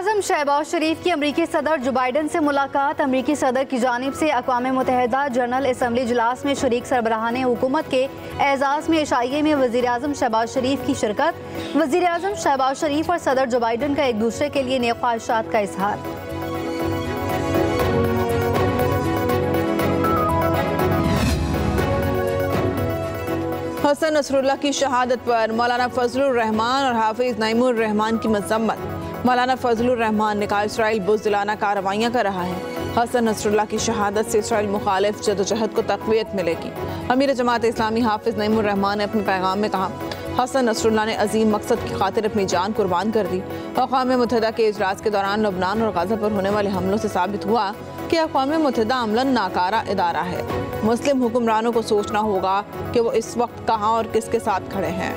वज़ीर-ए-आज़म शहबाज शरीफ की अमरीकी सदर जो बाइडन से मुलाकात। अमरीकी सदर की जानिब से अक़वाम मुत्तहिदा जनरल असम्बली इजलास में शरीक सरबराहान हुकूमत के एजाज़ में इशाइये में वज़ीर-ए-आज़म शहबाज शरीफ की शिरकत। वज़ीर-ए-आज़म शहबाज शरीफ और सदर जो बाइडन का एक दूसरे के लिए नेक ख्वाहिशात का इजहार। हसन नसरुल्लाह की शहादत पर मौलाना फजलुर रहमान और हाफिज नईमुर रहमान की मजम्मत। मौलाना फजलुर रहमान ने कहा इसराइल बुज़दिलाना कार्रवाइयाँ कर रहा है। हसन नसरुल्लाह की शहादत से इसराइल मुखालिफ जदोजहद को तक़वियत मिलेगी। अमीर जमात इस्लामी हाफिज नईमुर रहमान ने अपने पैगाम में कहा हसन नसरुल्लाह ने अजीम मकसद की खातिर अपनी जान कुर्बान कर दी। अक़वाम मुत्तहिदा के इजलास के दौरान लबनान और गाज़ा पर होने वाले हमलों से साबित हुआ कि अक़वाम मुत्तहिदा अमलन नाकारा इदारा है। मुस्लिम हुक्मरानों को सोचना होगा कि वो इस वक्त कहाँ और किसके साथ खड़े हैं।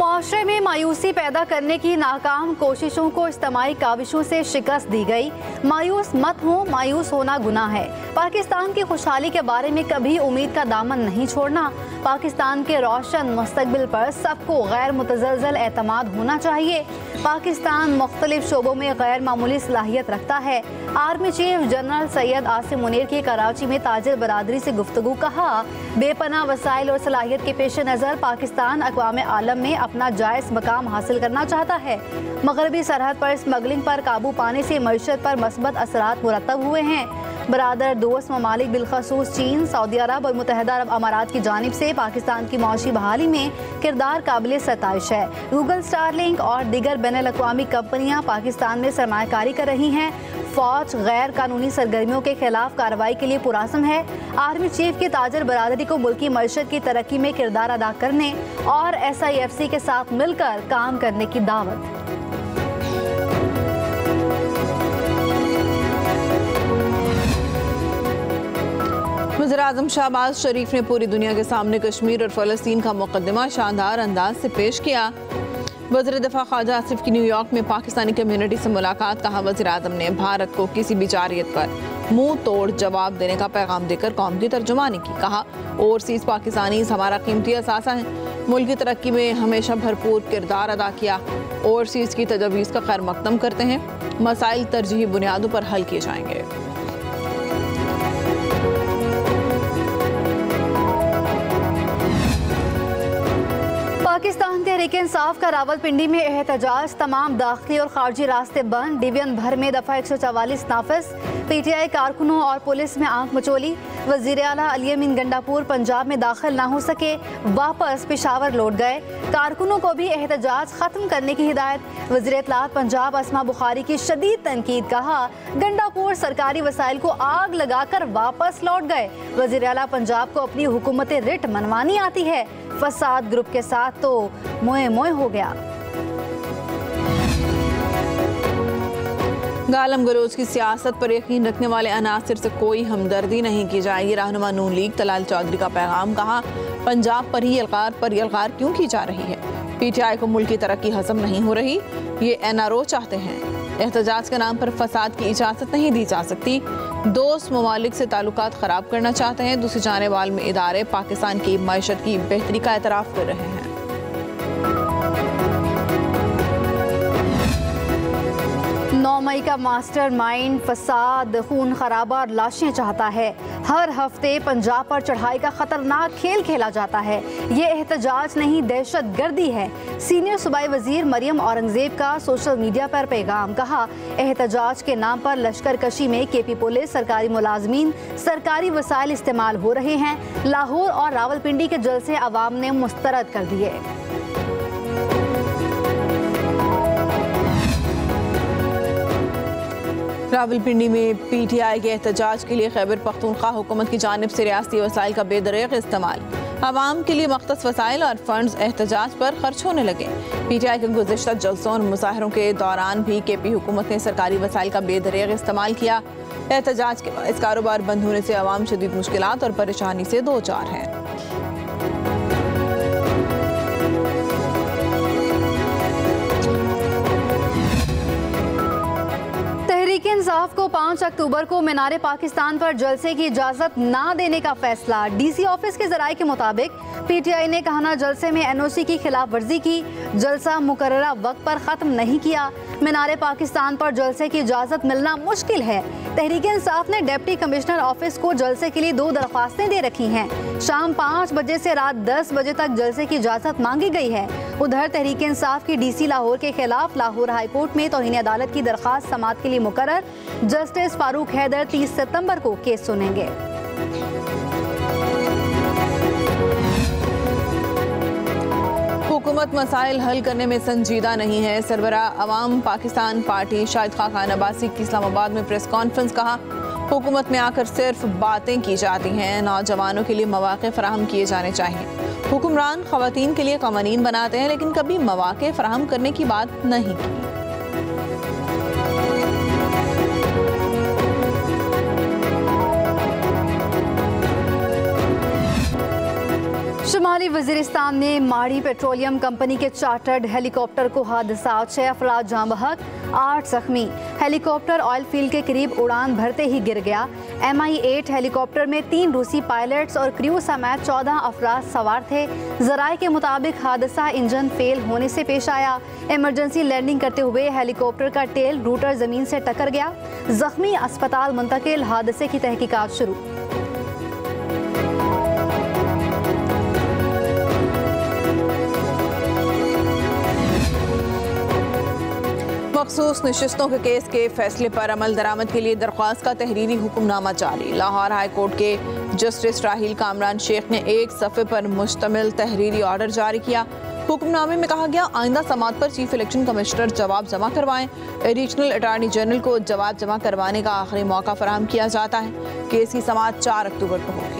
माशरे में मायूसी पैदा करने की नाकाम कोशिशों को इज्तिमाई काविशों से शिकस्त दी गई। मायूस मत हो, मायूस होना गुनाह है। पाकिस्तान की खुशहाली के बारे में कभी उम्मीद का दामन नहीं छोड़ना। पाकिस्तान के रोशन मुस्तकबिल पर सबको गैर मुतज़लज़ल एतमाद होना चाहिए। पाकिस्तान मुख्तलिफ शोबों में गैर मामूली सलाहियत रखता है। Army chief general Syed Asim Munir की कराची में ताजिर बरादरी से गुफ्तगू। कहा बेपनाह वसाइल और सलाहियत के पेश नज़र पाकिस्तान अक़वाम आलम में अपना जायज़ मकाम हासिल करना चाहता है। मगरबी सरहद पर स्मगलिंग पर काबू पाने से मईशत पर मस्बत असरात मुरतब हुए हैं। बरादर दोस्त ममालिक बिलखसूस चीन, सऊदी अरब और मुत्तहिदा अरब अमारात की जानिब से पाकिस्तान की मौशी बहाली में किरदार काबिल सताइश है। गूगल, स्टारलिंक और दीगर बैनुल अक़वामी कंपनियाँ पाकिस्तान में सरमायाकारी कर रही हैं। फौज गैर कानूनी सरगर्मियों के खिलाफ कार्रवाई के लिए पुरअज़्म है। आर्मी चीफ की ताजर बरादरी को मुल्की मईशत की तरक्की में किरदार अदा करने और SIFC के साथ मिलकर काम करने की दावत। वज़ीर-ए-आज़म शहबाज शरीफ ने पूरी दुनिया के सामने कश्मीर और फ़लस्तीन का मुक़द्दमा शानदार अंदाज से पेश किया। वज़ीर दिफ़ा ख्वाजा आसिफ की न्यूयॉर्क में पाकिस्तानी कम्युनिटी से मुलाकात। कहा वज़ीर-ए-आज़म ने भारत को किसी भी जारियत पर मुंह तोड़ जवाब देने का पैगाम देकर कौम की तर्जुमानी की। कहा ओवरसीज़ पाकिस्तानी हमारा कीमती असासा है। मुल्क की तरक्की में हमेशा भरपूर किरदार अदा किया। ओवरसीज़ की तजवीज़ का खैर मकदम करते हैं। मसाइल तरजीही बुनियादों पर हल किए जाएंगे। पाकिस्तान तहरीक इंसाफ का रावलपिंडी में एहतजाज। तमाम दाखिली और खारजी रास्ते बंद। डिवीजन भर में दफ़ा 144 नाफिज। PTI कारकुनों और पुलिस में आंख मचोली। वज़ीर आला अली अमीन गंडापुर पंजाब में दाखिल ना हो सके, वापस पेशावर लौट गए। कारकुनों को भी एहतजाज ख़त्म करने की हिदायत। वज़ीर इत्तलात पंजाब अस्मा बुखारी की शदीद तनकीद। कहा गंडापुर सरकारी वसाइल को आग लगाकर वापस लौट गए। वज़ीर आला पंजाब को अपनी हुकूमत रिट मनवानी आती है, फसाद ग्रुप के साथ तो मोए मोए हो गया। गालम गलोच की सियासत पर यकीन रखने वाले अनासिर से कोई हमदर्दी नहीं की जाएगी। रहनुमा नून लीग तलाल चौधरी का पैगाम। कहा पंजाब पर यलगार क्यों की जा रही है। PTI को मुल्क की तरक्की हजम नहीं हो रही, ये NRO चाहते हैं। एहतजाज के नाम पर फसाद की इजाज़त नहीं दी जा सकती। दोस्त ममालिक से ताल्लुकात ख़राब करना चाहते हैं। दूसरी जानिब आलमी इदारे पाकिस्तान की मईशत की बेहतरी का एतराफ़ कर रहे हैं। 9 मई का मास्टर माइंड फसाद, खून खराबा और लाशें चाहता है। हर हफ्ते पंजाब पर चढ़ाई का खतरनाक खेल खेला जाता है। ये एहतजाज नहीं, दहशत गर्दी है। सीनियर सूबाई वजीर मरियम औरंगजेब का सोशल मीडिया पर पैगाम। कहा एहतजाज के नाम पर लश्कर कशी में KP पुलिस, सरकारी मुलाजमीन, सरकारी वसाइल इस्तेमाल हो रहे हैं। लाहौर और रावलपिंडी के जलसे अवाम ने मुस्तरद कर दिए। रावलपिंडी में PTI के एहतजाज के लिए खैबर पख्तूनख्वा हुकूमत की जानिब से रियासती वसाइल का बेदरेग इस्तेमाल। आवाम के लिए मख्तस वसाइल और फंड्स एहतजाज पर खर्च होने लगे। PTI के गुज़िश्ता जलसों और मुजाहरों के दौरान भी KP हुकूमत ने सरकारी वसाइल का बेदरेग इस्तेमाल किया। एहतजाज के बायस कारोबार बंद होने से आवाम शदीद मुश्किलात और परेशानी से दो चार हैं। तहरीक इंसाफ को 5 अक्टूबर को मीनार पाकिस्तान पर जलसे की इजाजत ना देने का फैसला। डीसी ऑफिस के जराये के मुताबिक पीटीआई ने कहना जलसे में एनओसी की खिलाफ वर्जी की, जलसा मुकर्ररा वक्त पर खत्म नहीं किया। मीनार पाकिस्तान पर जलसे की इजाजत मिलना मुश्किल है। तहरीक इंसाफ ने डिप्टी कमिश्नर ऑफिस को जलसे के लिए 2 दरख्वास्तें दे रखी हैं। शाम 5 बजे से रात 10 बजे तक जलसे की इजाजत मांगी गई है। उधर तहरीक इंसाफ की डीसी लाहौर के खिलाफ लाहौर हाई कोर्ट में तौहीन अदालत की दरख्वास्त समाअत के लिए मुकर्रर। जस्टिस फारूक हैदर 30 सितंबर को केस सुनेंगे। हुकूमत मसाइल हल करने में संजीदा नहीं है। सरबराह अवाम पाकिस्तान पार्टी शाहिद खान अब्बासी की इस्लामाबाद में प्रेस कॉन्फ्रेंस। कहा हुकूमत में आकर सिर्फ बातें की जाती हैं, नौजवानों के लिए मौक़े फराहम किए जाने चाहिए। हुक्मरान ख़वातीन के लिए क़वानीन बनाते हैं लेकिन कभी मौक़े फराहम करने की बात नहीं की। शुमाली वजीरिस्तान में माड़ी पेट्रोलियम कंपनी के चार्टर्ड हेलीकॉप्टर को हादसा, 6 अफराद जाँ बहक, 8 जख्मी। हेलीकॉप्टर ऑयल फील्ड के करीब उड़ान भरते ही गिर गया। MI-8 हेलीकॉप्टर में 3 रूसी पायलट्स और क्रू समेत 14 अफराद सवार थे। जराये के मुताबिक हादसा इंजन फेल होने से पेश आया। इमरजेंसी लैंडिंग करते हुए हेलीकॉप्टर का टेल रूटर जमीन से टकर गया। जख्मी अस्पताल मुंतकिल, हादसे की तहकीकात शुरू। मखसूस नशिस्तों के केस के फैसले पर अमल दरामद के लिए दरख्वास्त का तहरीरी हुक्मनामा जारी। लाहौर हाई कोर्ट के जस्टिस राहील कामरान शेख ने 1 सफ़े पर मुश्तमिल तहरीरी ऑर्डर जारी किया। हुक्मनामे में कहा गया आइंदा समाअत पर चीफ इलेक्शन कमिश्नर जवाब जमा करवाएं। एडिशनल अटॉर्नी जनरल को जवाब जमा करवाने का आखिरी मौका फराहम किया जाता है। केस की समाअत 4 अक्टूबर को होगी।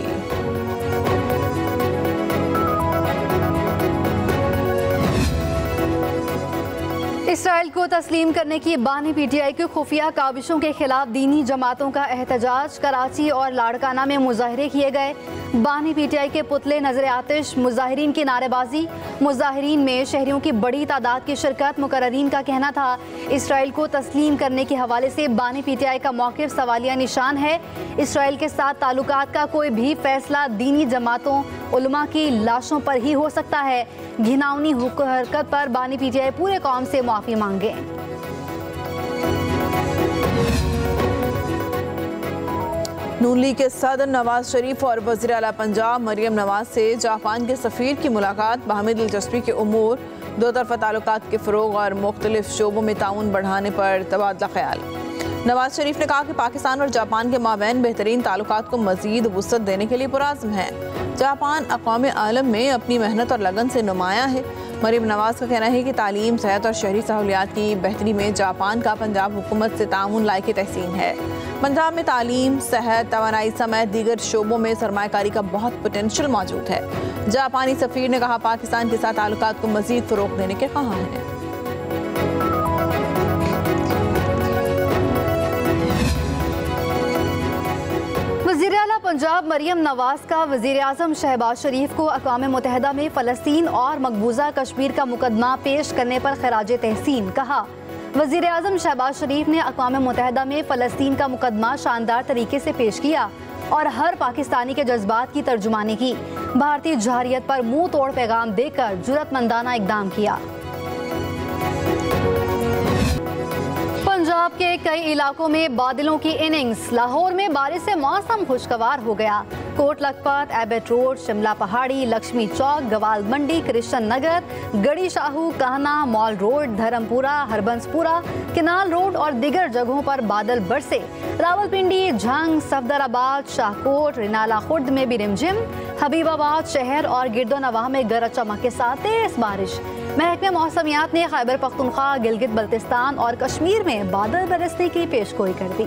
इसराइल को तस्लीम करने की बानी पीटीआई की खुफिया काविशों के खिलाफ दीनी जमातों का एहतजाज। कराची और लाड़काना में मुजाहरे किए गए। बानी पीटीआई के पुतले नजर आतिश, मुजाहिरीन की नारेबाजी। मुजाहिरीन में शहरियों की बड़ी तादाद की शिरकत। मुकर्ररीन का कहना था इसराइल को तस्लीम करने के हवाले से बानी पीटीआई का मौक़िफ़ सवालिया निशान है। इसराइल के साथ ताल्लुकात का कोई भी फैसला दीनी जमातों, उलमा की लाशों पर ही हो सकता है। घिनौनी हरकत पर बानी पीटीआई पूरे कौम से माफ़ी मांगे। नून लीग के सदर नवाज शरीफ और वज़ीर आला पंजाब मरियम नवाज से जापान के सफ़ीर की मुलाकात। बाहमी दिलचस्पी के उमूर, दो तरफ़ा ताल्लुकात के फ़रोग़ और मुख्तलिफ शोबों में ताउन बढ़ाने पर तबादला ख्याल। नवाज शरीफ ने कहा कि पाकिस्तान और जापान के माबैन बेहतरीन ताल्लुकात को मज़ीद वुसअत देने के लिए पुरअज़्म है। जापान अक़वाम आलम में अपनी मेहनत और लगन से नुमायाँ है। मरियम नवाज का कहना है कि तालीम, सेहत और शहरी सहूलियात की बेहतरी में जापान का पंजाब हुकूमत से ताउन लायक तहसीन है। पंजाब में तालीम, सेहत, तवानाई समेत दीगर शोबों में सरमायाकारी का बहुत पोटेंशियल मौजूद है। जापानी सफ़ीर ने कहा पाकिस्तान के साथ ताल्लुकात को मज़ीद फ़रोग़ देने के ख्वाह हैं। वज़ीर आला पंजाब मरियम नवाज का वज़ीर आज़म शहबाज शरीफ को अक़वाम मुत्तहिदा में फ़लस्तीन और मकबूजा कश्मीर का मुकदमा पेश करने पर खराज तहसीन। कहा वज़ीर आज़म शहबाज शरीफ ने अक़वाम मुत्तहिदा में फ़लस्तीन का मुकदमा शानदार तरीके से पेश किया और हर पाकिस्तानी के जज्बात की तर्जुमानी की। भारतीय जहारियत पर मुंह तोड़ पैगाम देकर जुर्रतमंदाना इक़दाम किया। पंजाब के कई इलाकों में बादलों की इनिंग्स। लाहौर में बारिश से मौसम खुशगवार हो गया। कोट लखपत, एबट रोड, शिमला पहाड़ी, लक्ष्मी चौक, गवाल मंडी, कृष्ण नगर, गड़ी शाहू, कहना, mall road, Dharampura, Harbanspura, canal road और दीगर जगहों पर बादल बरसे। रावलपिंडी, झंग, सफदराबाद, शाहकोट, रिनाला खुर्द में भी रिमझिम। हबीबाबाद शहर और गिरदोनवाह में गरज चमक के साथ तेज बारिश। महकमे मौसमियात ने खैबर पख्तूनख्वा, गिलगित बल्तिस्तान और कश्मीर में बादल बरसने की पेशगोई कर दी।